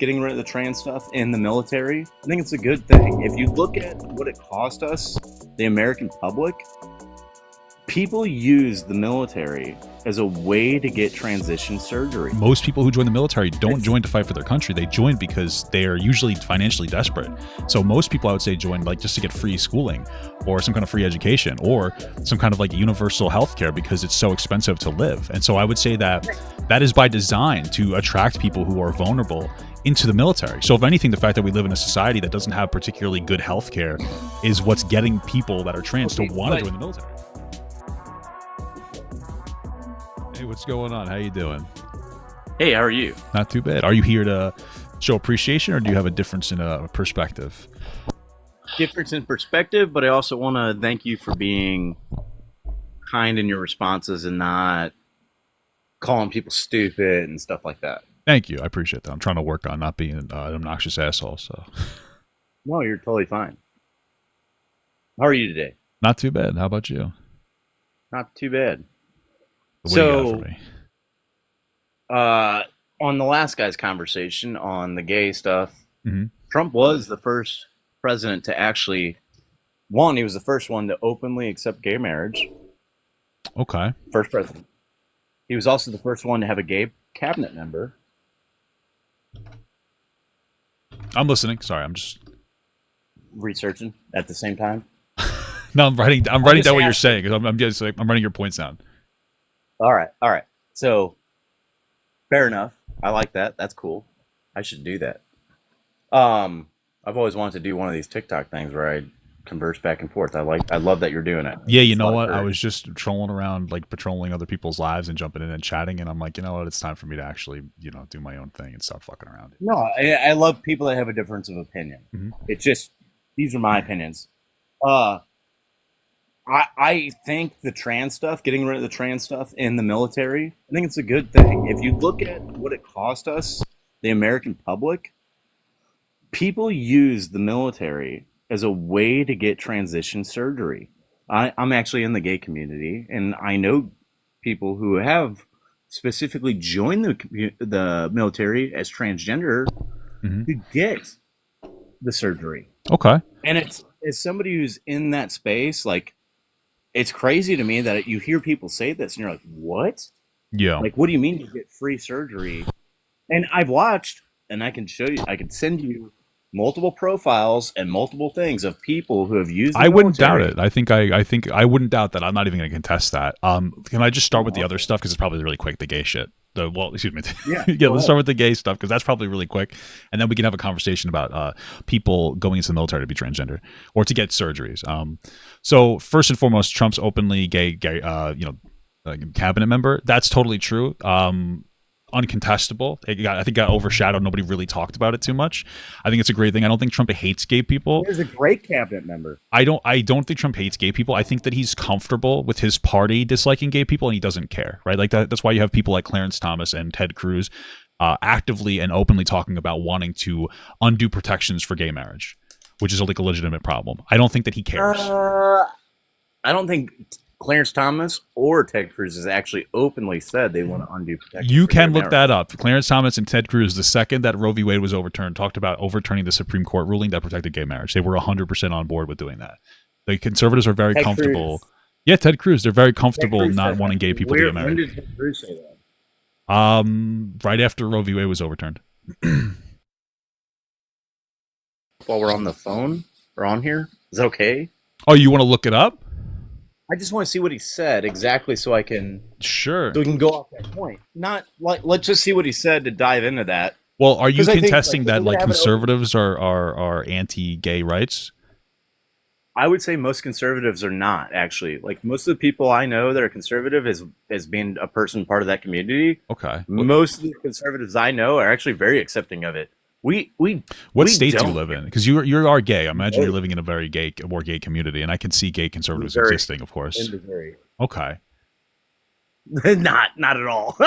getting rid of the trans stuff in the military, I think it's a good thing. If you look at what it cost us, the American public, people use the military as a way to get transition surgery. Most people who join the military don't join to fight for their country. They join because they are usually financially desperate. So most people, I would say, join like just to get free schooling or some kind of free education or some kind of like universal health care because it's so expensive to live. And so I would say that that is by design to attract people who are vulnerable into the military. So if anything, the fact that we live in a society that doesn't have particularly good health care is what's getting people that are trans to want to join the military. Hey, what's going on? How you doing? Hey, how are you? Not too bad. Are you here to show appreciation or do you have a difference in perspective? Difference in perspective, but I also want to thank you for being kind in your responses and not calling people stupid and stuff like that. Thank you. I appreciate that. I'm trying to work on not being an obnoxious asshole. So, no, you're totally fine. How are you today? Not too bad. How about you? Not too bad. What do you got for me? On the last guy's conversation on the gay stuff, Mm-hmm. Trump was the first president to actually, he was the first one to openly accept gay marriage. Okay. First president. He was also the first one to have a gay cabinet member. I'm listening. Sorry, I'm just researching at the same time. No, I'm writing down what you're saying because I'm just like I'm writing your points down. All right. So, fair enough. I like that. That's cool. I should do that. I've always wanted to do one of these TikTok things where I converse back and forth. I love that you're doing it. Yeah, you know what? I was just trolling around, like patrolling other people's lives and jumping in and chatting, and I'm like, you know what? It's time for me to actually, do my own thing and stop fucking around. No, I love people that have a difference of opinion. Mm-hmm. It's just these are my opinions. I think the trans stuff, getting rid of the trans stuff in the military, I think it's a good thing. If you look at what it cost us, the American public, people use the military as a way to get transition surgery. I'm actually in the gay community, and I know people who have specifically joined the military as transgender Mm-hmm. to get the surgery. Okay. And it's as somebody who's in that space, like, it's crazy to me that you hear people say this and you're like, what? Yeah. Like, what do you mean you get free surgery? And I've watched, and I can show you, I can send you multiple profiles and multiple things of people who have used the I wouldn't military. doubt it. I think I wouldn't doubt that. I'm not even going to contest that. Can I just start with the other stuff because it's probably really quick, the gay shit. Excuse me. Yeah, let's start with the gay stuff because that's probably really quick, and then we can have a conversation about people going into the military to be transgender or to get surgeries. So first and foremost, Trump's openly gay, cabinet member. That's totally true. Uncontestable. I think got overshadowed. Nobody really talked about it too much. I think it's a great thing. I don't think Trump hates gay people. He's a great cabinet member. I don't think Trump hates gay people. I think that he's comfortable with his party disliking gay people and he doesn't care, right? Like that's why you have people like Clarence Thomas and Ted Cruz actively and openly talking about wanting to undo protections for gay marriage, which is like a legitimate problem. I don't think that he cares. I don't think Clarence Thomas or Ted Cruz has actually openly said they want to undo protection. You can look that up. Clarence Thomas and Ted Cruz, the second that Roe v. Wade was overturned, talked about overturning the Supreme Court ruling that protected gay marriage. They were 100% on board with doing that. The conservatives are very comfortable. Cruz. Yeah, Ted Cruz. They're very comfortable not wanting gay people to get married. When did Ted Cruz say that? Right after Roe v. Wade was overturned. While we're on the phone or on here, is that okay? Oh, you want to look it up? I just want to see what he said exactly so I can... Sure. So we can go off that point. Not like, let's just see what he said to dive into that. Well, are you contesting that like conservatives are anti-gay rights? I would say most conservatives are not, actually. Like, most of the people I know that are conservative as being a person part of that community. Okay. Most of the conservatives I know are actually very accepting of it. What state do you live in? Because you are gay. I imagine you're living in a more gay community, and I can see gay conservatives existing, of course. In Missouri. Okay. Not at all.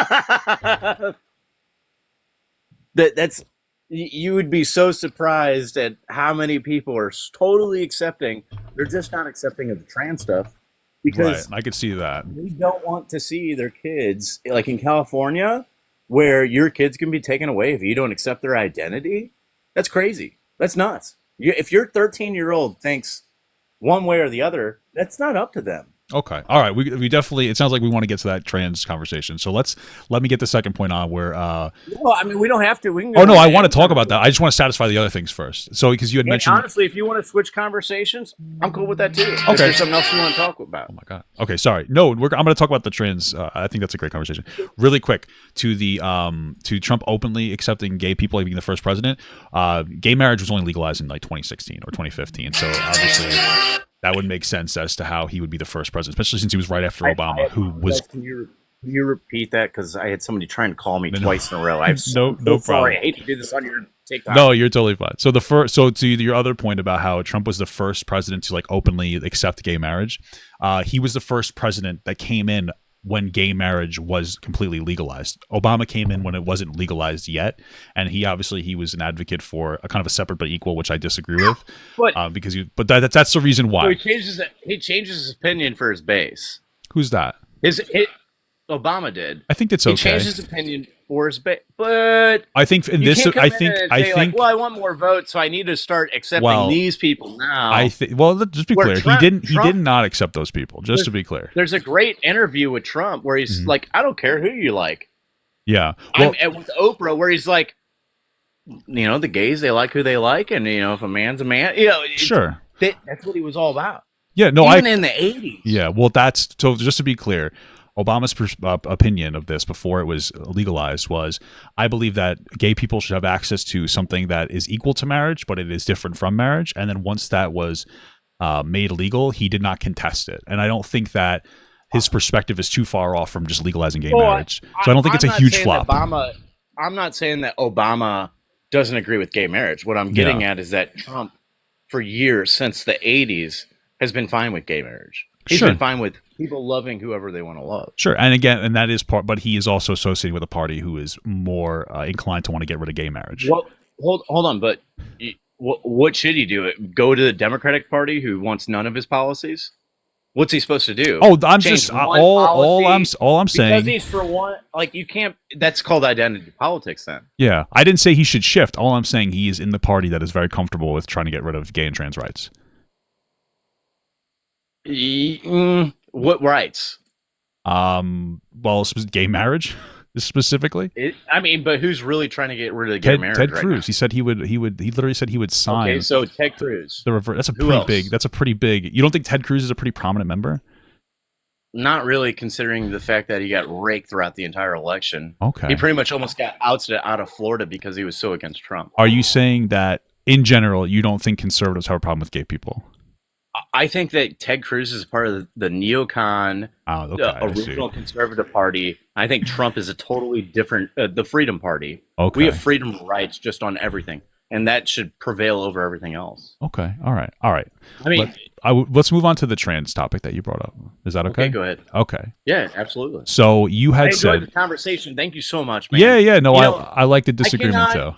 That's you would be so surprised at how many people are totally accepting. They're just not accepting of the trans stuff because I could see that. They don't want to see their kids, like in California. where your kids can be taken away if you don't accept their identity, that's crazy. That's nuts. If your 13-year-old thinks one way or the other, that's not up to them. Okay. All right. We definitely, it sounds like we want to get to that trans conversation. So let me get the second point on where, Well, I mean, we don't have to. We can oh go no, I want to talk about that. I just want to satisfy the other things first. So, because you had And mentioned, honestly, if you want to switch conversations, I'm cool with that too. If Okay. there's something else you want to talk about. oh my God. Okay. Sorry. No, I'm going to talk about the trans. I think that's a great conversation. Really quick to the, to Trump openly accepting gay people like being the first president. Gay marriage was only legalized in like 2016 or 2015. So obviously that would make sense as to how he would be the first president, especially since he was right after Obama, who was. Can you repeat that? Because I had somebody trying to call me twice in a row. No Sorry. problem. I hate to do this on your TikTok. No, you're totally fine. So to your other point about how Trump was the first president to like openly accept gay marriage, he was the first president that came in when gay marriage was completely legalized. Obama came in when it wasn't legalized yet, and he was an advocate for a kind of a separate but equal, which I disagree with, but that's the reason why. So he changes his opinion for his base. Who's that? Obama did. I think it's He okay. changed his opinion for his base, but I think in this, I think, like, well, I want more votes, so I need to start accepting these people now. I think. Well, just be clear, he did not accept those people. Just to be clear, there's a great interview with Trump where he's like, I don't care who you like. Yeah, well, I'm with Oprah where he's like, the gays, they like who they like, and if a man's a man, sure, that's what he was all about. Yeah, no, even in the 80s. Yeah, well, that's so. Just to be clear, Obama's opinion of this before it was legalized was, I believe that gay people should have access to something that is equal to marriage, but it is different from marriage. And then once that was made legal, he did not contest it. And I don't think that his perspective is too far off from just legalizing gay marriage. So I don't think it's a huge flop. I'm not saying that Obama doesn't agree with gay marriage. What I'm getting at is that Trump, for years since the 80s, has been fine with gay marriage. He's been fine with people loving whoever they want to love. Sure. And again, and that is part, but he is also associated with a party who is more inclined to want to get rid of gay marriage. Well, hold on, but what should he do? Go to the Democratic Party who wants none of his policies? What's he supposed to do? Oh, I'm just all I'm saying. Because he's for one, like you can't. That's called identity politics. Then. Yeah, I didn't say he should shift. All I'm saying, he is in the party that is very comfortable with trying to get rid of gay and trans rights. What rights? Well, gay marriage specifically. But who's really trying to get rid of gay marriage? Ted right Cruz. now? He said he would. He literally said he would sign. Okay, so Ted Cruz. The reverse. That's a pretty big. That's a pretty big. You don't think Ted Cruz is a pretty prominent member? Not really, considering the fact that he got raked throughout the entire election. Okay. He pretty much almost got ousted out of Florida because he was so against Trump. Are you saying that in general you don't think conservatives have a problem with gay people? I think that Ted Cruz is part of the neocon, original conservative party. I think Trump is a totally different, the Freedom Party. Okay. We have freedom rights just on everything, and that should prevail over everything else. Okay. All right. I mean, let's move on to the trans topic that you brought up. Is that okay? Okay, go ahead. Okay. Yeah, absolutely. So you had enjoyed said the conversation. Thank you so much, man. Yeah. No, I like the disagreement too.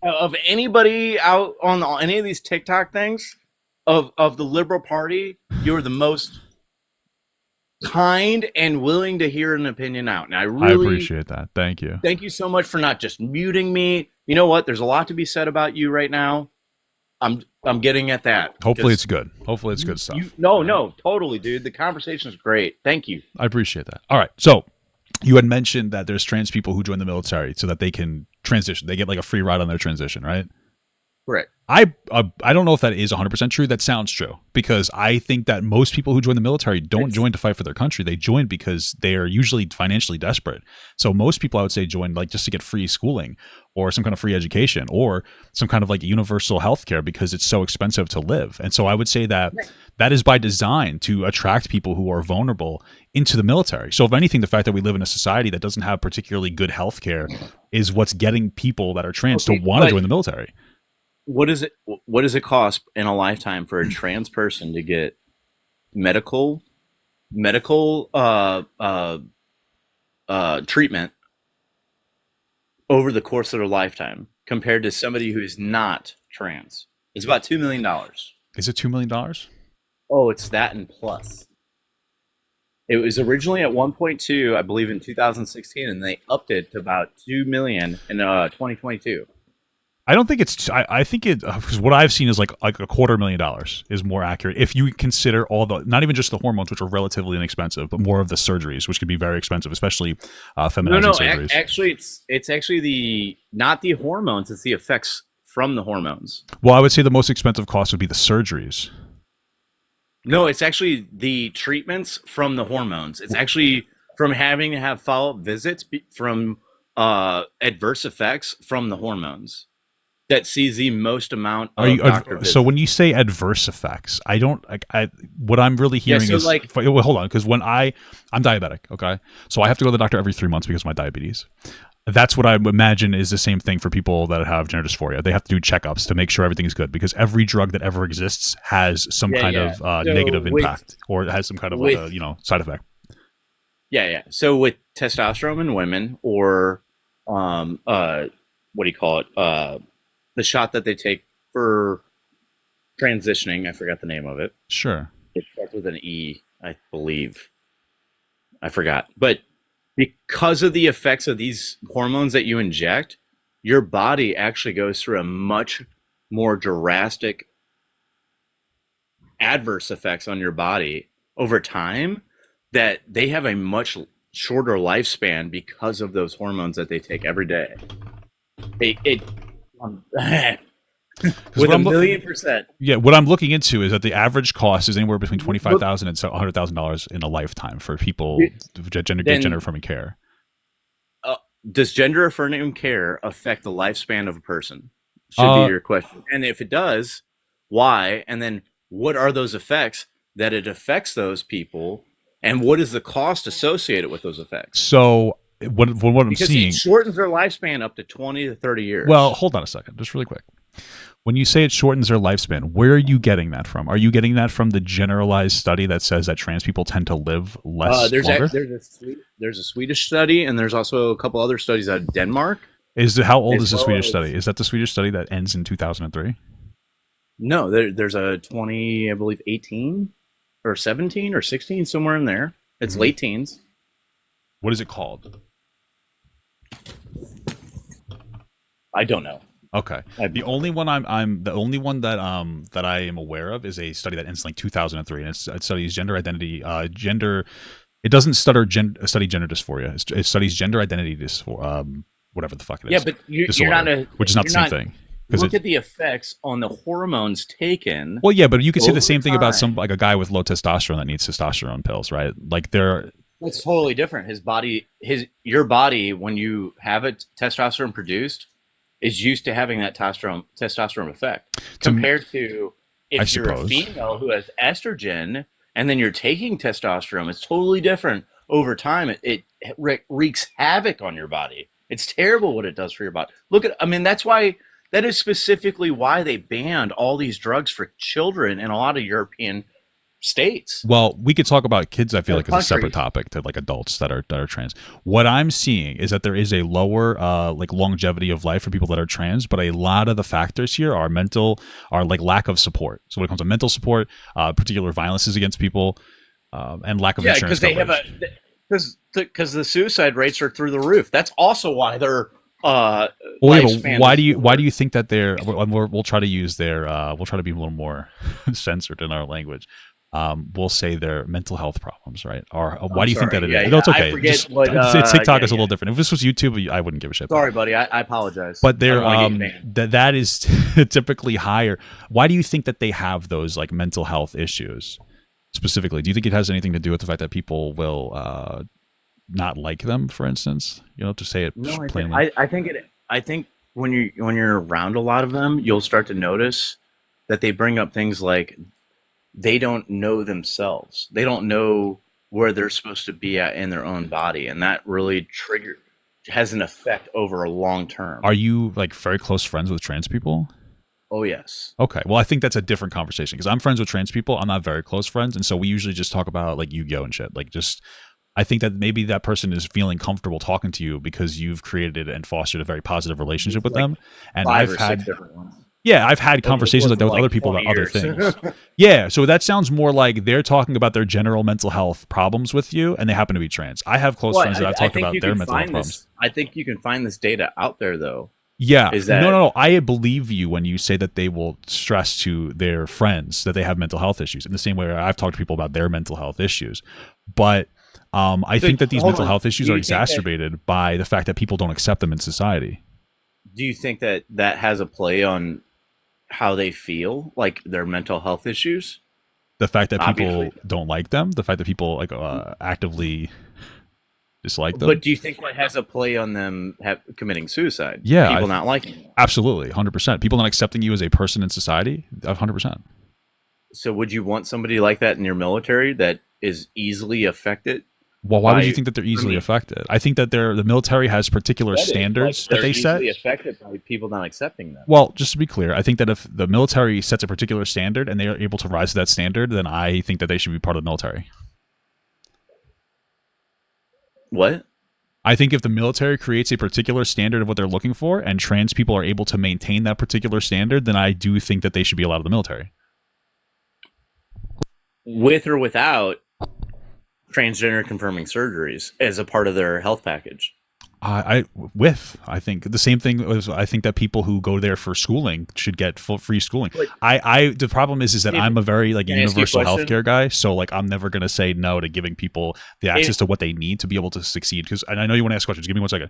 Of anybody out on any of these TikTok things. Of the Liberal Party, you're the most kind and willing to hear an opinion out. And I appreciate that. Thank you. Thank you so much for not just muting me. You know what? There's a lot to be said about you right now. I'm getting at that. Hopefully it's good. Hopefully it's good stuff. No, totally, dude. The conversation is great. Thank you. I appreciate that. All right. So you had mentioned that there's trans people who join the military so that they can transition. They get like a free ride on their transition, right? Correct. I don't know if that is 100% true. That sounds true, because I think that most people who join the military don't join to fight for their country. They join because they are usually financially desperate. So most people, I would say, join like just to get free schooling or some kind of free education or some kind of like universal health care because it's so expensive to live. And so I would say that that is by design to attract people who are vulnerable into the military. So if anything, the fact that we live in a society that doesn't have particularly good health care is what's getting people that are trans to want to join the military. What does it cost in a lifetime for a trans person to get medical treatment over the course of their lifetime compared to somebody who is not trans? It's about $2 million. Is it $2 million? Oh, it's that and plus. It was originally at 1.2, I believe, in 2016, and they upped it to about 2 million in 2022. I don't think it's. I think it because what I've seen is like $250,000 is more accurate if you consider all the not even just the hormones, which are relatively inexpensive, but more of the surgeries, which can be very expensive, especially feminizing surgeries. Actually, it's actually the not the hormones; it's the effects from the hormones. Well, I would say the most expensive cost would be the surgeries. No, it's actually the treatments from the hormones. It's actually from having to have follow-up visits from adverse effects from the hormones that sees the most amount of doctor visits. So when you say adverse effects, I don't. What I'm really hearing is like. Well, hold on, because when I'm diabetic, okay, so I have to go to the doctor every 3 months because of my diabetes. That's what I imagine is the same thing for people that have gender dysphoria. They have to do checkups to make sure everything is good because every drug that ever exists has some kind of negative impact or it has some kind of side effect. Yeah. So with testosterone in women or what do you call it? The shot that they take for transitioning, I forgot the name of it. Sure. It starts with an E, I believe. I forgot. But because of the effects of these hormones that you inject, your body actually goes through a much more drastic adverse effects on your body over time that they have a much shorter lifespan because of those hormones that they take every day. With a million%. Yeah, what I'm looking into is that the average cost is anywhere between $25,000 and $100,000 in a lifetime for people get gender affirming care. Does gender affirming care affect the lifespan of a person? Should be your question. And if it does, why? And then what are those effects that it affects those people? And what is the cost associated with those effects? So what I'm because seeing it shortens their lifespan up to 20 to 30 years. Well, hold on a second, just really quick. When you say it shortens their lifespan, where are you getting that from? Are you getting that from the generalized study that says that trans people tend to live less longer? There's a Swedish study, and there's also a couple other studies out of Denmark. How old is the Swedish study? Is that the Swedish study that ends in 2003? No, there's a 20, I believe, 18 or 17 or 16, somewhere in there. It's late teens. What is it called? I don't know. Okay. The only one that I am aware of is a study that ends in like 2003, and it studies gender identity, It doesn't study gender dysphoria. It studies gender identity dysphoria, whatever the fuck it is. Yeah, but you're not which is not the same thing. Look at the effects on the hormones taken. Well, yeah, but you could say the same thing about a guy with low testosterone that needs testosterone pills, right? Like That's totally different. Your body, when you have testosterone produced, is used to having that testosterone effect compared to if you're a female who has estrogen and then you're taking testosterone. It's totally different over time. It wreaks havoc on your body. It's terrible what it does for your body. That is specifically why they banned all these drugs for children in a lot of European states. Well, we could talk about kids. I feel like it's a separate topic to like adults that are trans. What I'm seeing is that there is a lower longevity of life for people that are trans, but a lot of the factors here are like lack of support. So when it comes to mental support, particular violences against people, and lack of insurance coverage. Because the suicide rates are through the roof. That's also why they're why do you think that they're? We'll try to use their. We'll try to be a little more censored in our language. We'll say their mental health problems, right? Or why do you think that it is? No, it's okay. TikTok is a little different. If this was YouTube, I wouldn't give a shit. Sorry, buddy. I apologize. But they're that is typically higher. Why do you think that they have those like mental health issues specifically? Do you think it has anything to do with the fact that people will not like them, for instance? To say it plainly. I think when you're around a lot of them, you'll start to notice that they bring up things like they don't know themselves. They don't know where they're supposed to be at in their own body, and that really has an effect over a long term. Are you like very close friends with trans people? Oh yes. Okay. Well, I think that's a different conversation because I'm friends with trans people. I'm not very close friends, and so we usually just talk about like Yu-Gi-Oh and shit. Like just. I think that maybe that person is feeling comfortable talking to you because you've created and fostered a very positive relationship with them. And I've had different ones. Yeah, I've had over the conversations course like that of, with other people 20 about other years. things. Yeah, so that sounds more like they're talking about their general mental health problems with you, and they happen to be trans. I have close Well, friends that I've I talked think about you their can mental health find problems. this. I think you can find this data out there, though. Yeah, Is no, that no, no. I believe you when you say that they will stress to their friends that they have mental health issues in the same way I've talked to people about their mental health issues. But I so? think that these Hold mental on. health issues Do are you think that? exacerbated by the fact that people don't accept them in society. Do you think that that has a play on how they feel, like their mental health issues? The fact that Obviously, people don't like them, the fact that people like actively dislike them. but do you think that has a play on them committing suicide? Yeah, People not liking them. absolutely, 100%. People not accepting you as a person in society, 100%. So, would you want somebody like that in your military that is easily affected Well, why would you by? think that they're I easily mean, affected? I think that the military has particular that is like standards that they're they set. easily affected by people not accepting them. Well, just to be clear, I think that if the military sets a particular standard and they are able to rise to that standard, then I think that they should be part of the military. What? I think if the military creates a particular standard of what they're looking for and trans people are able to maintain that particular standard, then I do think that they should be allowed in the military. With or without transgender confirming surgeries as a part of their health package. I think the same thing as I think that people who go there for schooling should get full free schooling. Like, The problem is that I'm a very like can I ask you a universal question? healthcare guy, so like I'm never gonna say no to giving people the access to what they need to be able to succeed. Because and I know you want to ask questions. Give me 1 second.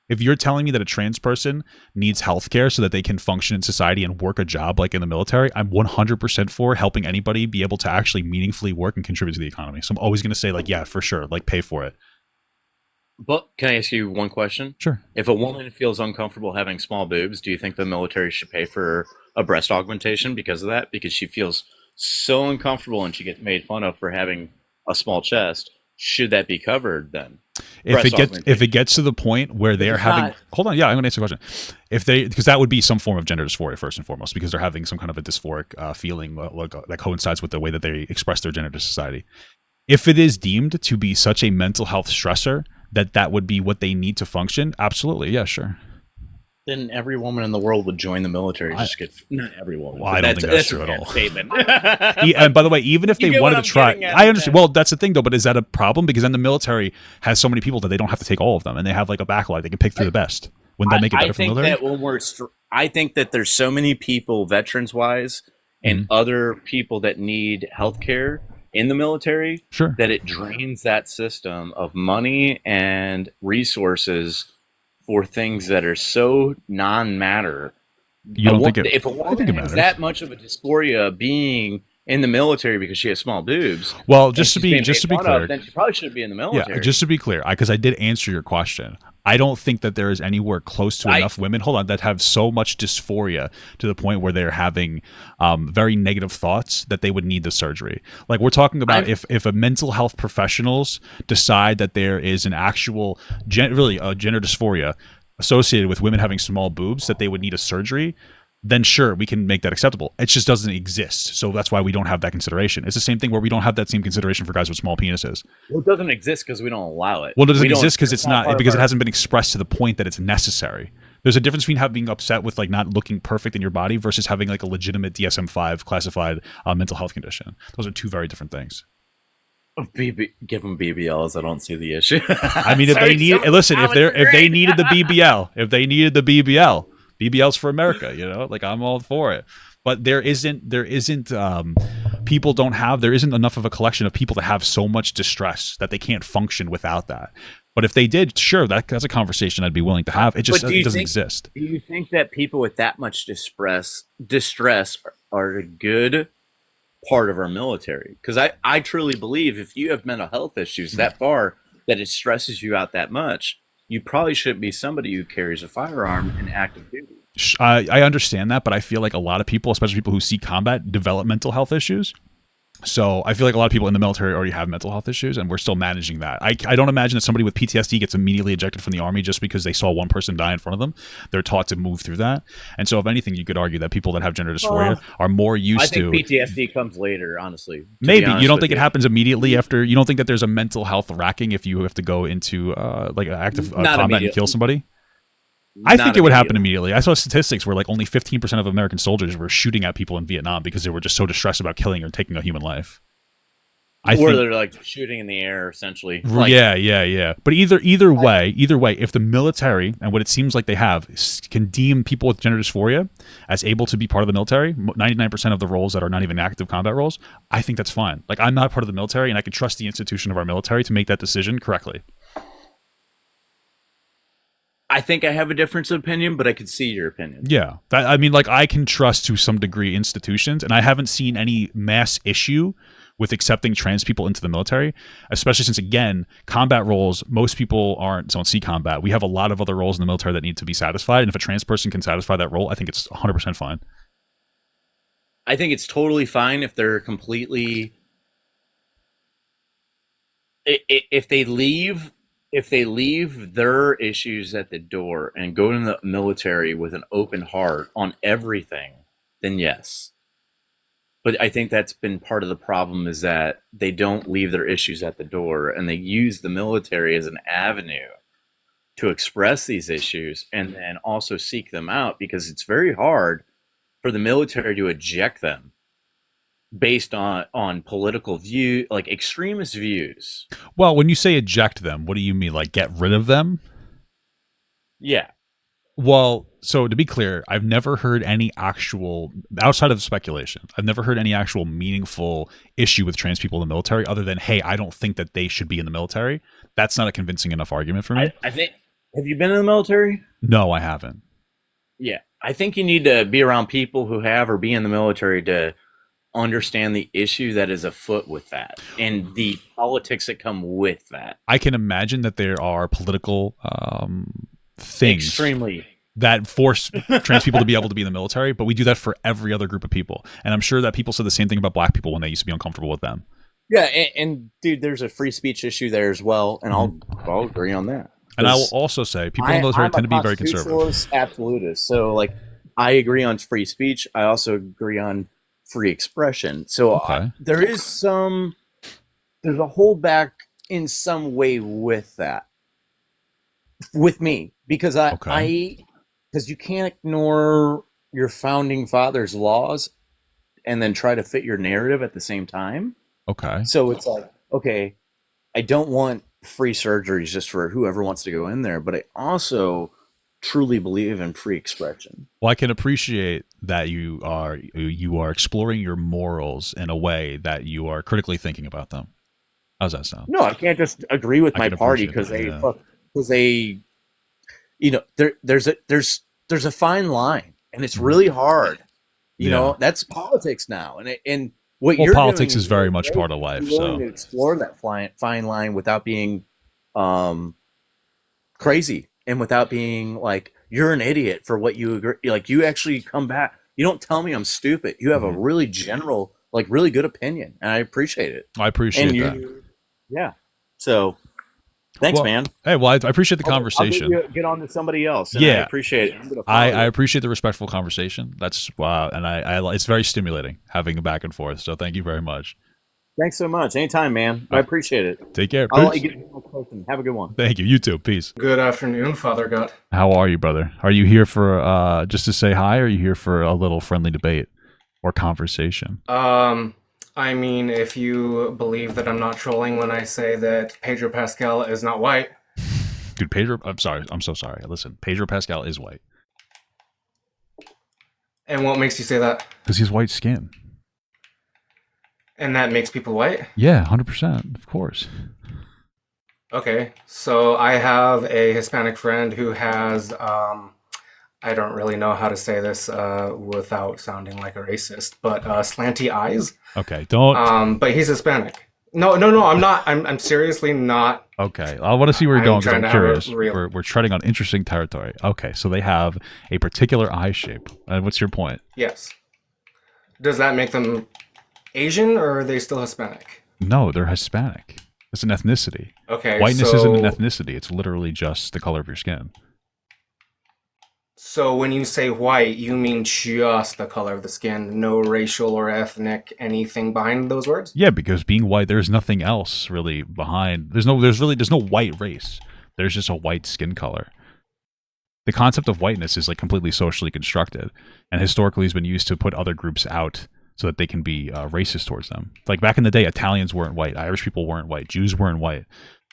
If you're telling me that a trans person needs healthcare so that they can function in society and work a job like in the military, I'm 100% for helping anybody be able to actually meaningfully work and contribute to the economy. So I'm always gonna say like, yeah, for sure, like pay for it. But can I ask you one question? Sure. If a woman feels uncomfortable having small boobs, do you think the military should pay for a breast augmentation because of that? Because she feels so uncomfortable and she gets made fun of for having a small chest. Should that be covered then? If it gets to the point where they're having hold on, yeah, I'm gonna answer the question. If they because that would be some form of gender dysphoria first and foremost, because they're having some kind of a dysphoric feeling that coincides with the way that they express their gender to society. If it is deemed to be such a mental health stressor that would be what they need to function, absolutely, yeah, sure. Then every woman in the world would join the military. Not every woman. Well, I don't think that's true at all. Statement. And by the way, even if they wanted to try, I understand. Well, that's the thing though. But is that a problem? Because then the military has so many people that they don't have to take all of them, and they have like a backlog. They can pick through the best. Wouldn't that make it better for the military? I think that there's so many people, veterans wise, and other people that need healthcare in the military, sure, that it drains that system of money and resources for things that are so non-matter. You don't think it? If a woman has that much of a dysphoria being in the military because she has small boobs, well, just to be clear, then she probably shouldn't be in the military. Yeah, just to be clear, because I did answer your question. I don't think that there is anywhere close to enough women, that have so much dysphoria to the point where they're having very negative thoughts that they would need the surgery. Like we're talking about if a mental health professionals decide that there is an actual gender dysphoria associated with women having small boobs, that they would need a surgery, then sure, we can make that acceptable. It just doesn't exist. So that's why we don't have that consideration. It's the same thing where we don't have that same consideration for guys with small penises. Well, it doesn't exist because we don't allow it. Well, it doesn't exist because it's not because it hasn't been expressed to the point that it's necessary. There's a difference between being upset with like not looking perfect in your body versus having like a legitimate DSM-5 classified mental health condition. Those are two very different things. Give them BBLs. I don't see the issue. I mean, if they needed the BBL, BBLs for America, like I'm all for it. But there isn't enough of a collection of people that have so much distress that they can't function without that. But if they did, sure, that's a conversation I'd be willing to have. It just doesn't exist. Do you think that people with that much distress are a good part of our military? Because I truly believe if you have mental health issues that far that it stresses you out that much, you probably shouldn't be somebody who carries a firearm in active duty. I understand that, but I feel like a lot of people, especially people who see combat, develop mental health issues. So I feel like a lot of people in the military already have mental health issues, and we're still managing that. I don't imagine that somebody with PTSD gets immediately ejected from the army just because they saw one person die in front of them. They're taught to move through that. And so if anything, you could argue that people that have gender dysphoria are more used to... I think PTSD comes later, honestly. Maybe. You don't think it happens immediately after... You don't think that there's a mental health racking if you have to go into like an active combat and kill somebody? I Not think it would happen immediately. immediately. I saw statistics where like only 15% of American soldiers were shooting at people in Vietnam because they were just so distressed about killing or taking a human life. I Where think they're like shooting in the air, essentially. Like, yeah. But either I, way, if the military and what it seems like they have can deem people with gender dysphoria as able to be part of the military, 99% of the roles that are not even active combat roles, I think that's fine. Like I'm not part of the military, and I can trust the institution of our military to make that decision correctly. I think I have a difference of opinion, but I could see your opinion. Yeah, I mean, like I can trust to some degree institutions, and I haven't seen any mass issue with accepting trans people into the military, especially since again, combat roles, most people don't see combat. We have a lot of other roles in the military that need to be satisfied, and if a trans person can satisfy that role, I think it's 100% fine. I think it's totally fine if they're completely if they leave their issues at the door and go to the military with an open heart on everything, then yes. But I think that's been part of the problem, is that they don't leave their issues at the door, and they use the military as an avenue to express these issues and then also seek them out, because it's very hard for the military to eject them based on political view, like extremist views. Well, when you say eject them, what do you mean? Like get rid of them? Yeah. Well, so to be clear, I've never heard any actual, outside of speculation, I've never heard any actual meaningful issue with trans people in the military other than, hey, I don't think that they should be in the military. That's not a convincing enough argument for me. I think, have you been in the military? No, I haven't. Yeah. I think you need to be around people who have or be in the military to understand the issue that is afoot with that and the politics that come with that. I can imagine that there are political things Extremely that force trans people to be able to be in the military, but we do that for every other group of people. And I'm sure that people said the same thing about black people when they used to be uncomfortable with them. Yeah, and dude, there's a free speech issue there as well, and I'll agree on that. And I will also say people in the military tend to be very conservative. Absolutist. So like I agree on free speech. I also agree on free expression. So Okay. there's a holdback in some way with that, with me, because because you can't ignore your founding fathers' laws and then try to fit your narrative at the same time. Okay. So it's like, okay, I don't want free surgeries just for whoever wants to go in there, but I also truly believe in free expression. Well, I can appreciate that you are exploring your morals in a way that you are critically thinking about them. How's that sound? No, I can't just agree with my party because they, you know, there's a fine line, and it's really hard. You know, that's politics now, and what you're politics doing is very much part of life. So to explore that fine line without being crazy and without being like you're an idiot for what you agree. Like you actually come back. You don't tell me I'm stupid. You have a really general, like really good opinion, and I appreciate it. I appreciate that. Yeah. So thanks, man. Hey, well, I appreciate the conversation. I'll get on to somebody else. And Yeah, I appreciate it. I appreciate the respectful conversation. That's and I it's very stimulating having a back and forth. So thank you very much. Thanks so much. Anytime, man. I appreciate it. Take care. I'll let you get close. Have a good one. Thank you. You too. Peace. Good afternoon, Father God. How are you, brother? Are you here for just to say hi, or are you here for a little friendly debate or conversation? I mean, if you believe that I'm not trolling when I say that Pedro Pascal is not white. Dude, Pedro, I'm sorry. I'm so sorry. Listen, Pedro Pascal is white. And what makes you say that? Because he has white skin. And that makes people white? Yeah, 100%. Of course. Okay, so I have a Hispanic friend who has, I don't really know how to say this without sounding like a racist, but slanty eyes. Okay, don't. But he's Hispanic. No, I'm not. I'm seriously not. Okay, I want to see where you're going because I'm curious. Real... We're treading on interesting territory. Okay, so they have a particular eye shape. What's your point? Yes. Does that make them Asian, or are they still Hispanic? No, they're Hispanic. It's an ethnicity. Okay, whiteness isn't an ethnicity. It's literally just the color of your skin. So when you say white, you mean just the color of the skin, no racial or ethnic anything behind those words? Yeah, because being white, there's nothing else really behind. There's no white race. There's just a white skin color. The concept of whiteness is like completely socially constructed, and historically has been used to put other groups out so that they can be racist towards them. Like back in the day, Italians weren't white, Irish people weren't white, Jews weren't white.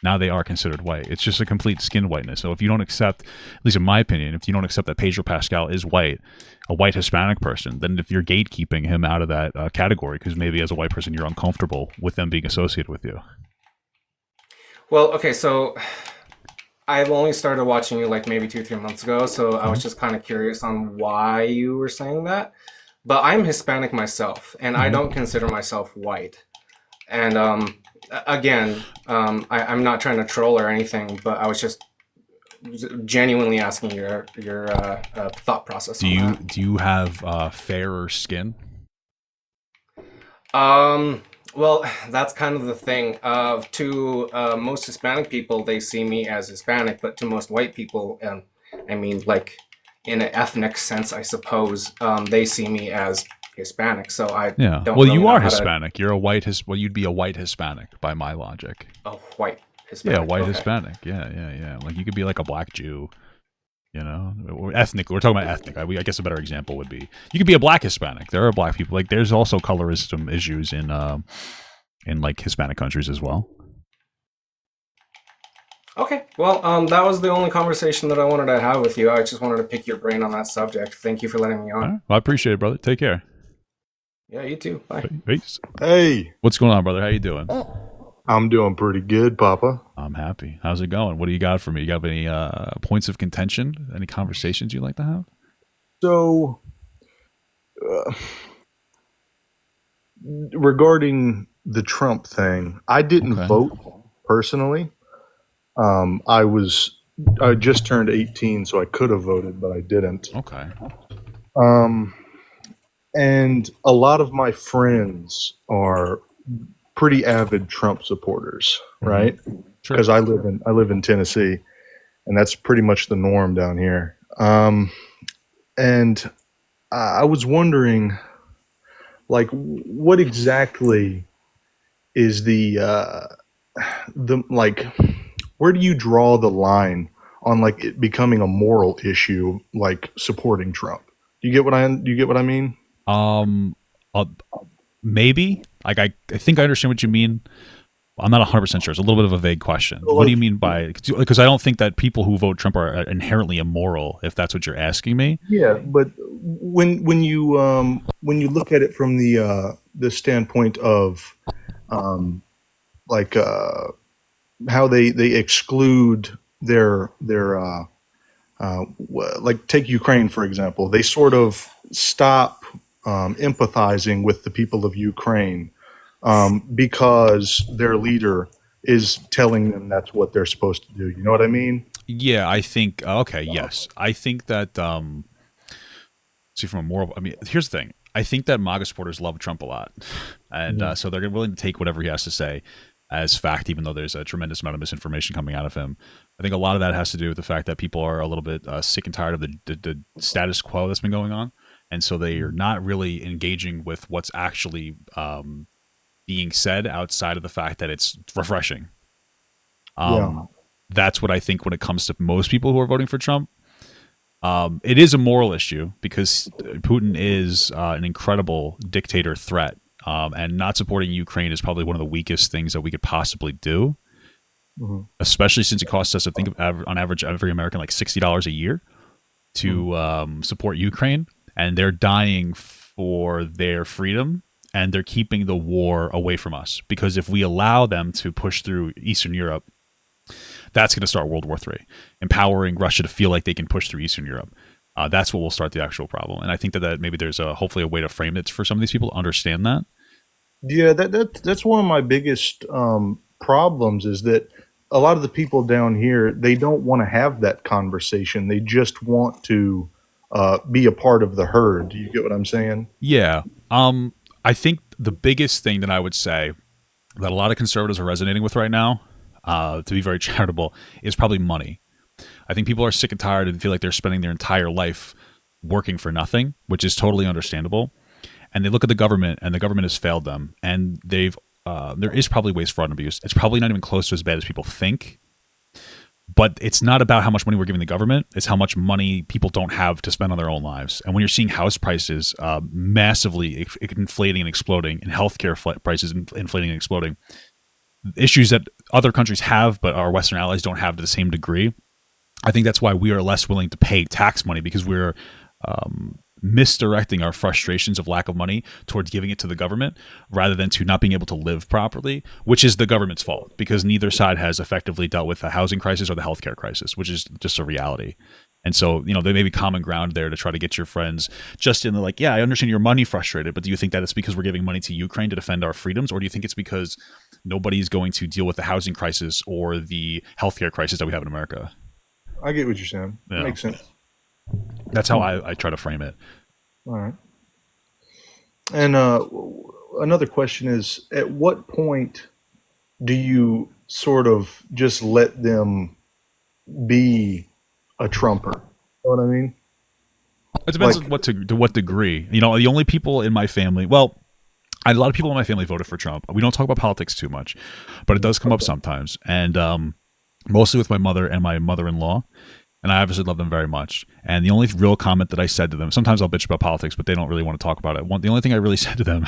Now they are considered white. It's just a complete skin whiteness. So if you don't accept, at least in my opinion, if you don't accept that Pedro Pascal is white, a white Hispanic person, then if you're gatekeeping him out of that category, because maybe as a white person you're uncomfortable with them being associated with you. Well, okay, so I've only started watching you like maybe 2, 3 months ago, so I was just kind of curious on why you were saying that. But I'm Hispanic myself, and I don't consider myself white. And again, I'm not trying to troll or anything, but I was just genuinely asking your thought process Do on you that. do you have fairer skin? Well, that's kind of the thing. To most Hispanic people, they see me as Hispanic, but to most white people, I mean, like in an ethnic sense, I suppose, they see me as Hispanic. So I Yeah. don't Well, really you know are how to. Hispanic. You're a well, you'd be a white Hispanic by my logic. Oh, white Yeah, Hispanic. white Okay. Hispanic. Yeah. Like you could be like a black Jew, you know, or ethnic. We're talking about ethnic. I guess a better example would be you could be a black Hispanic. There are black people. Like there's also colorism issues in like Hispanic countries as well. Okay. Well, that was the only conversation that I wanted to have with you. I just wanted to pick your brain on that subject. Thank you for letting me All on. right. Well, I appreciate it, brother. Take care. Yeah, you too. Bye. Peace. Hey, What's going on, brother? How you doing? I'm doing pretty good, Papa. I'm happy. How's it going? What do you got for me? You got any points of contention? Any conversations you'd like to have? So, uh, regarding the Trump thing, I didn't Okay. vote personally. Um, I was I just turned 18, so I could have voted, but I didn't. Okay. Um, and a lot of my friends are pretty avid Trump supporters, right? Sure. Because I live in Tennessee, and that's pretty much the norm down here. And I was wondering, like, what exactly is the like, where do you draw the line on like it becoming a moral issue, like supporting Trump? Do you get what I mean? Um, uh, maybe. Like I think I understand what you mean. I'm not 100% sure. It's a little bit of a vague question. So, What do you like, mean by? Because I don't think that people who vote Trump are inherently immoral. If that's what you're asking me. yeah, but when you look at it from the standpoint of um, like how they exclude like take Ukraine for example, they sort of stop empathizing with the people of Ukraine because their leader is telling them that's what they're supposed to do. You know what I mean? Yeah, I think. Okay, yes, I think that. See, from a moral, I mean, here's the thing. I think that MAGA supporters love Trump a lot, and Mhm. so they're willing to take whatever he has to say as fact, even though there's a tremendous amount of misinformation coming out of him. I think a lot of that has to do with the fact that people are a little bit sick and tired of the status quo that's been going on, and so they are not really engaging with what's actually being said outside of the fact that it's refreshing. Yeah. That's what I think when it comes to most people who are voting for Trump. It is a moral issue because Putin is an incredible dictator threat, and not supporting Ukraine is probably one of the weakest things that we could possibly do, Mhm. especially since it costs us, I think, on average, every American like $60 a year to support Ukraine, and they're dying for their freedom, and they're keeping the war away from us because if we allow them to push through Eastern Europe, that's going to start World War III, empowering Russia to feel like they can push through Eastern Europe. That's what will start the actual problem. And I think that maybe there's hopefully a way to frame it for some of these people to understand that. Yeah, that's one of my biggest problems is that a lot of the people down here they don't want to have that conversation. They just want to be a part of the herd. Do you get what I'm saying? Yeah. I think the biggest thing that I would say that a lot of conservatives are resonating with right now, to be very charitable, is probably money. I think people are sick and tired and feel like they're spending their entire life working for nothing, which is totally understandable. And they look at the government, and the government has failed them. And they've there is probably waste, fraud, and abuse. It's probably not even close to as bad as people think. But it's not about how much money we're giving the government. It's how much money people don't have to spend on their own lives. And when you're seeing house prices massively inflating and exploding, and healthcare prices inflating and exploding, issues that other countries have but our Western allies don't have to the same degree, I think that's why we are less willing to pay tax money, because we're misdirecting our frustrations of lack of money towards giving it to the government rather than to not being able to live properly, which is the government's fault, because neither side has effectively dealt with the housing crisis or the healthcare crisis, which is just a reality. And so, there may be common ground there to try to get your friends just in the like, yeah, I understand your money frustrated, but do you think that it's because we're giving money to Ukraine to defend our freedoms? Or do you think it's because nobody's going to deal with the housing crisis or the healthcare crisis that we have in America? I get what you're saying. Yeah. Makes sense. That's how I try to frame it. All right. And another question is, at what point do you sort of just let them be a Trumper? You know what I mean? It depends on to what degree. The only people in my family, well, a lot of people in my family voted for Trump. We don't talk about politics too much, but it does come up sometimes. And mostly with my mother and my mother-in-law. And I obviously love them very much. And the only real comment that I said to them, sometimes I'll bitch about politics, but they don't really want to talk about it. The only thing I really said to them,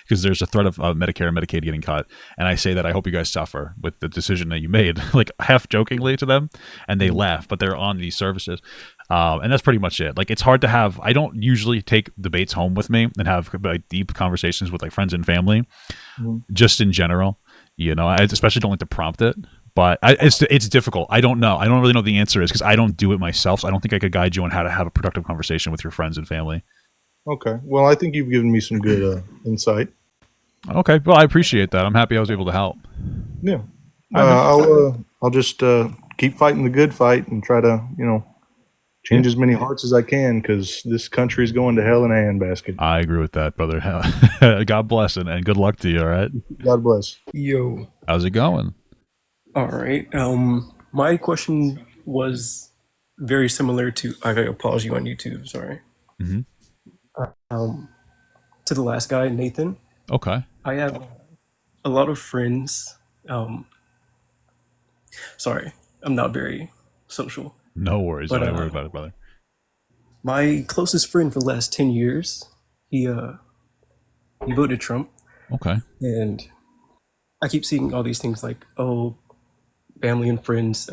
because there's a threat of Medicare and Medicaid getting cut, and I say that I hope you guys suffer with the decision that you made, like half jokingly to them, and they laugh, but they're on these services. And that's pretty much it. Like, it's hard to have, I don't usually take debates home with me and have like deep conversations with like friends and family, just in general. I especially don't like to prompt it. But it's difficult. I don't know. I don't really know what the answer is because I don't do it myself. So I don't think I could guide you on how to have a productive conversation with your friends and family. Okay. Well, I think you've given me some good insight. Okay. Well, I appreciate that. I'm happy I was able to help. Yeah. I'll just keep fighting the good fight and try to, change as many hearts as I can, because this country is going to hell in a handbasket. I agree with that, brother. God bless and good luck to you. All right. God bless. Yo. How's it going? All right. My question was very similar to. I got a apology on YouTube. Sorry. Mm-hmm. To the last guy, Nathan. Okay. I have a lot of friends. Sorry, I'm not very social. No worries. But, Don't worry about it, brother. My closest friend for the last 10 years, he voted Trump. Okay. And I keep seeing all these things like, oh, family and friends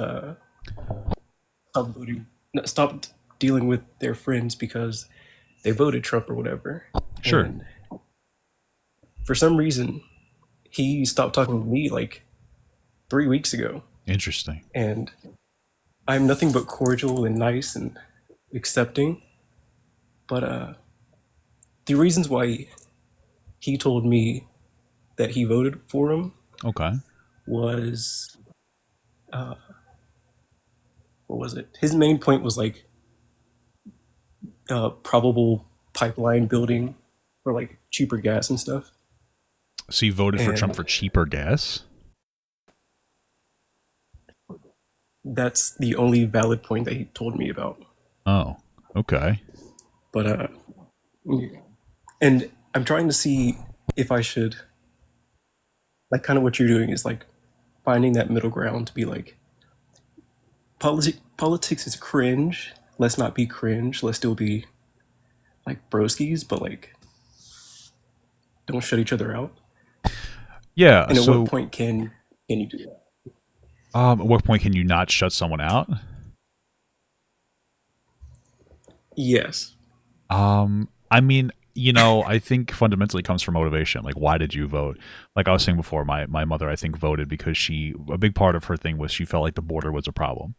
stopped dealing with their friends because they voted Trump or whatever. Sure. And for some reason, he stopped talking to me like 3 weeks ago. Interesting. And I'm nothing but cordial and nice and accepting. But the reasons why he told me that he voted for him was what was it? His main point was like probable pipeline building for like cheaper gas and stuff. So you voted for Trump for cheaper gas? That's the only valid point that he told me about. Oh, okay. But and I'm trying to see if I should, like, kind of what you're doing is like finding that middle ground to be like, politics is cringe. Let's not be cringe. Let's still be like broskies, but like don't shut each other out. Yeah. And at what point can you do that? At what point can you not shut someone out? Yes. I mean, I think fundamentally it comes from motivation. Like, why did you vote? Like I was saying before, my mother, I think, voted because a big part of her thing was she felt like the border was a problem.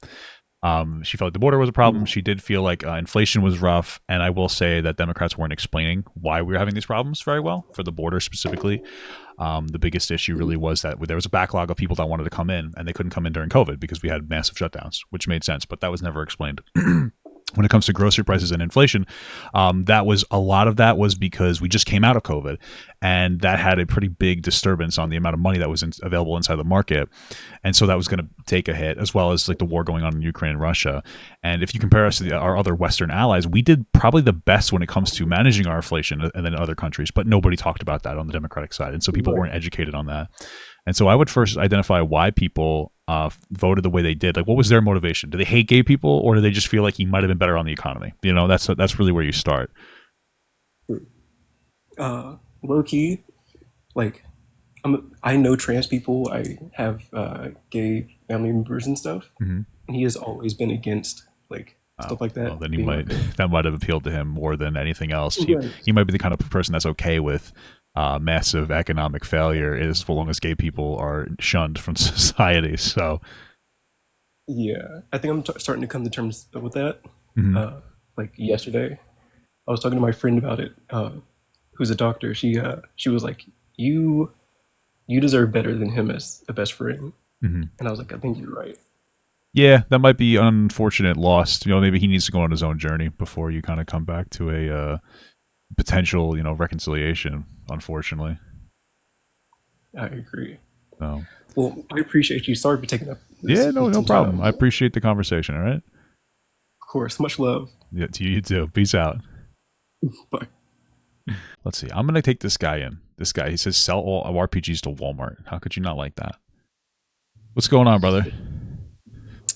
She felt like the border was a problem. She did feel like inflation was rough. And I will say that Democrats weren't explaining why we were having these problems very well for the border specifically. The biggest issue really was that there was a backlog of people that wanted to come in and they couldn't come in during COVID because we had massive shutdowns, which made sense, but that was never explained. When it comes to grocery prices and inflation, a lot of that was because we just came out of COVID, and that had a pretty big disturbance on the amount of money that was available inside the market, and so that was going to take a hit, as well as like the war going on in Ukraine and Russia. And if you compare us to our other Western allies, we did probably the best when it comes to managing our inflation and then other countries, but nobody talked about that on the Democratic side, and so people weren't educated on that. And so I would first identify why people voted the way they did. Like, what was their motivation? Do they hate gay people, or do they just feel like he might have been better on the economy? You know, that's really where you start. Low key, like I know trans people. I have gay family members and stuff. Mm-hmm. And he has always been against like stuff like that. Well, then that might have appealed to him more than anything else. He might be the kind of person that's okay with massive economic failure as long as gay people are shunned from society. So, yeah, I think I'm starting to come to terms with that. mm-hmm. Like yesterday, I was talking to my friend about it, who's a doctor. She was like, "You deserve better than him as a best friend," Mm-hmm. and I was like, "I think you're right." Yeah, that might be unfortunate loss. You know, maybe he needs to go on his own journey before you kind of come back to a potential, reconciliation. Unfortunately, I agree. So, well, I appreciate you. Sorry for taking up. Yeah, no problem. I appreciate the conversation. All right. Of course, much love. Yeah, to you too. Peace out. Bye. Let's see. I'm gonna take this guy in. This guy, he says, sell all of RPGs to Walmart. How could you not like that? What's going on, brother?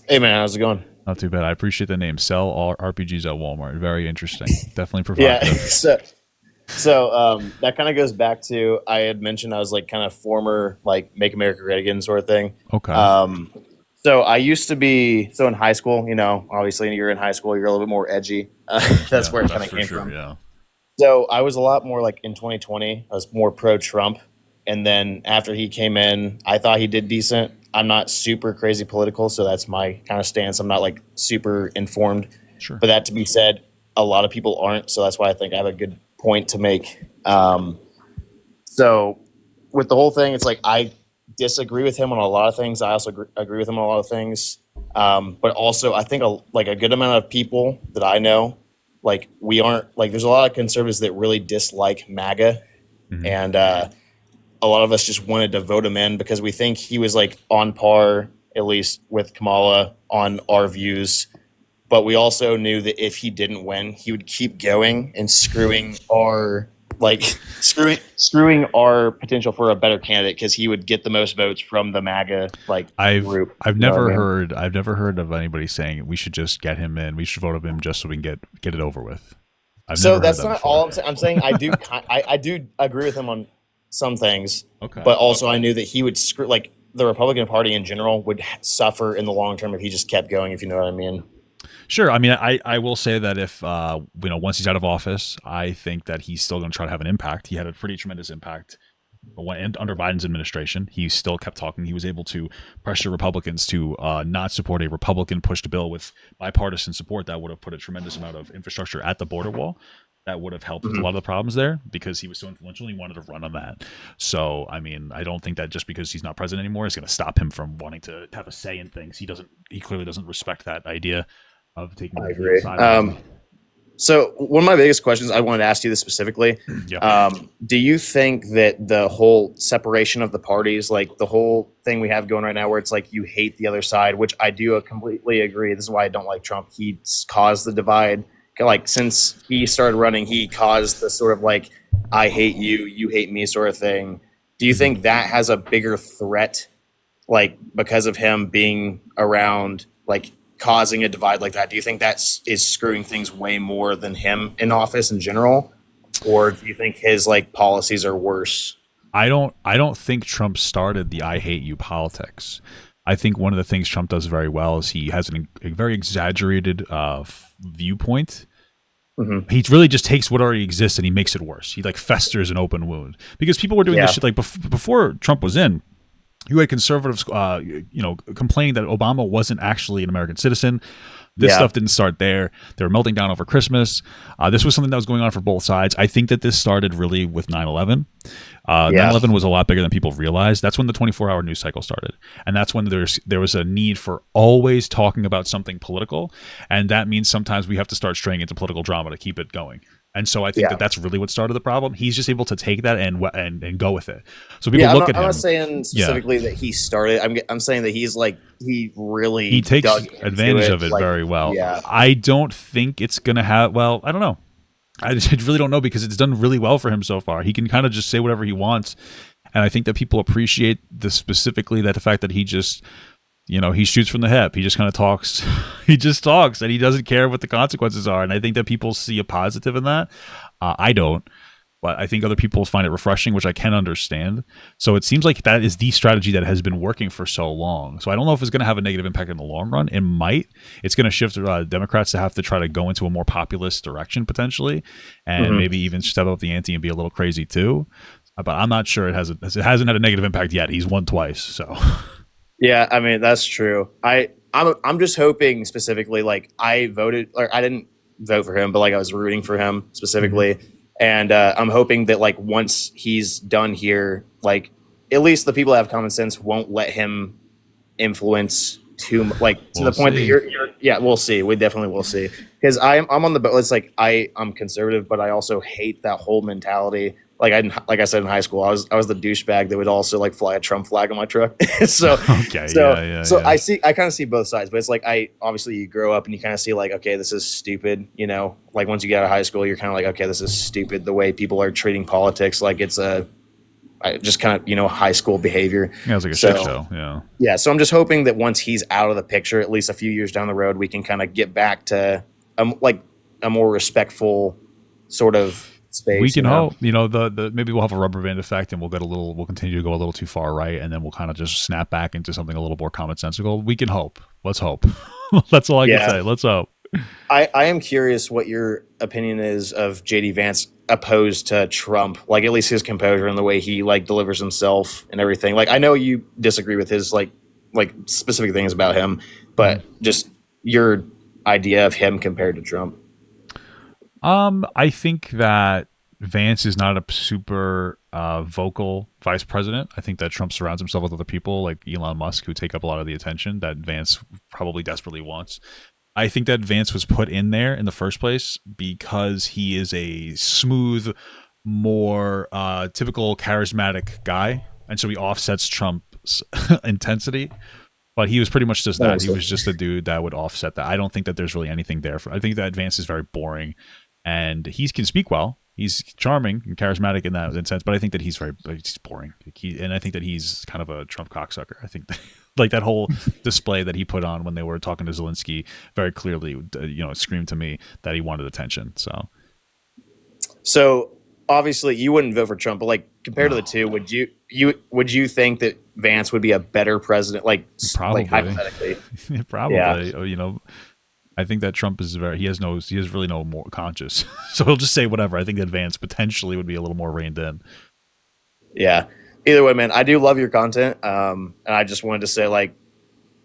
Hey man, how's it going? Not too bad. I appreciate the name. Sell all RPGs at Walmart. Very interesting. Definitely provocative. Yeah. So that kind of goes back to I had mentioned I was like kind of former like Make America Great Again sort of thing. Okay. So I used to be in high school. Obviously when you're in high school, you're a little bit more edgy. That's where it kind of came from. Yeah. So I was a lot more like in 2020. I was more pro Trump, and then after he came in, I thought he did decent. I'm not super crazy political, so that's my kind of stance. I'm not like super informed. Sure. But that to be said, a lot of people aren't, so that's why I think I have a good point to make. So with the whole thing, it's like I disagree with him on a lot of things. I also agree with him on a lot of things. But also I think a good amount of people that I know, like we aren't like there's a lot of conservatives that really dislike MAGA, Mm-hmm. and a lot of us just wanted to vote him in because we think he was like on par, at least with Kamala, on our views. But we also knew that if he didn't win, he would keep going and screwing our potential for a better candidate because he would get the most votes from the MAGA group. I've never heard of anybody saying we should just get him in. We should vote him in just so we can get it over with. So that's not all I'm saying. I'm saying I do I do agree with him on some things. Okay. But also I knew that he would the Republican Party in general would suffer in the long term if he just kept going, if you know what I mean. Sure. I mean, I will say that if, once he's out of office, I think that he's still going to try to have an impact. He had a pretty tremendous impact under Biden's administration. He still kept talking. He was able to pressure Republicans to not support a Republican pushed bill with bipartisan support that would have put a tremendous amount of infrastructure at the border wall. That would have helped with a lot of the problems there because he was so influential. He wanted to run on that. So, I mean, I don't think that just because he's not president anymore is going to stop him from wanting to have a say in things. He clearly doesn't respect that idea of taking. I agree. So one of my biggest questions, I wanted to ask you this specifically. Yep. Do you think that the whole separation of the parties, like the whole thing we have going right now where it's like you hate the other side, which I do completely agree. This is why I don't like Trump. He caused the divide. Like since he started running, he caused the sort of like, I hate you, you hate me sort of thing. Do you think that has a bigger threat, like because of him being around, like causing a divide like that? Do you think that is screwing things way more than him in office in general? Or do you think his like policies are worse? I don't think Trump started the I hate you politics. I think one of the things Trump does very well is he has a very exaggerated viewpoint. Mm-hmm. He really just takes what already exists and he makes it worse. He like festers an open wound because people were doing this shit like before Trump was in. You had conservatives, complaining that Obama wasn't actually an American citizen. This stuff didn't start there. They were melting down over Christmas. This was something that was going on for both sides. I think that this started really with 9/11. 9/11 was a lot bigger than people realized. That's when the 24-hour news cycle started. And that's when there was a need for always talking about something political. And that means sometimes we have to start straying into political drama to keep it going. And so I think that that's really what started the problem. He's just able to take that and go with it. So people look at him. I'm not saying specifically that he started. I'm saying that he takes advantage of it very well. Yeah. I don't think it's going to have, I don't know. I really don't know because it's done really well for him so far. He can kind of just say whatever he wants And I think that people appreciate the specifically that the fact that he just, he shoots from the hip. He just kind of talks. He just talks, and he doesn't care what the consequences are. And I think that people see a positive in that. I don't, but I think other people find it refreshing, which I can understand. So it seems like that is the strategy that has been working for so long. So I don't know if it's going to have a negative impact in the long run. It might. It's going to shift Democrats to have to try to go into a more populist direction potentially, and maybe even step up the ante and be a little crazy too. But I'm not sure it hasn't had a negative impact yet. He's won twice, so. Yeah, I mean that's true. I'm just hoping specifically, like I voted, or I didn't vote for him, but like I was rooting for him specifically, and I'm hoping that like once he's done here, like at least the people that have common sense won't let him influence too like to the point that you're yeah, we'll see. We definitely will see, because I'm on the it's like I'm conservative, but I also hate that whole mentality. Like I said in high school, I was the douchebag that would also like fly a Trump flag on my truck. so I kind of see both sides, but it's like obviously you grow up and you kind of see like, okay, this is stupid. Like once you get out of high school, you're kind of like, okay, this is stupid. The way people are treating politics, like it's just kind of high school behavior. Yeah, it's like a shit show. Yeah. Yeah. So I'm just hoping that once he's out of the picture, at least a few years down the road, we can kind of get back to like a more respectful sort of space. We can hope, the maybe we'll have a rubber band effect, and we'll continue to go a little too far right, and then we'll kind of just snap back into something a little more commonsensical. We can hope. Let's hope. That's all I can say. Let's hope. I am curious what your opinion is of JD Vance opposed to Trump, like at least his composure and the way he like delivers himself and everything. Like I know you disagree with his like specific things about him, but just your idea of him compared to Trump. I think that Vance is not a super vocal vice president. I think that Trump surrounds himself with other people like Elon Musk who take up a lot of the attention that Vance probably desperately wants. I think that Vance was put in there in the first place because he is a smooth, more typical charismatic guy, and so he offsets Trump's intensity. But he was pretty much just that. He was just a dude that would offset that. I don't think that there's really anything there. I think that Vance is very boring. And he can speak well. He's charming and charismatic in that sense, but I think that he's he's boring. And I think that he's kind of a Trump cocksucker. I think that, like that whole display that he put on when they were talking to Zelensky very clearly, screamed to me that he wanted attention. So obviously you wouldn't vote for Trump, but like compared to the two, would you think that Vance would be a better president? Like probably, like hypothetically, probably. Yeah. I think that Trump is he has really no more conscious. So he'll just say whatever. I think that Vance potentially would be a little more reined in. Yeah. Either way, man, I do love your content. And I just wanted to say, like,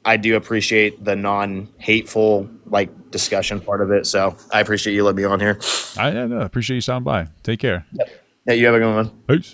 I do appreciate the non-hateful, like, discussion part of it. So I appreciate you letting me on here. I appreciate you stopping by. Take care. Yep. Yeah, you have a good one. Peace.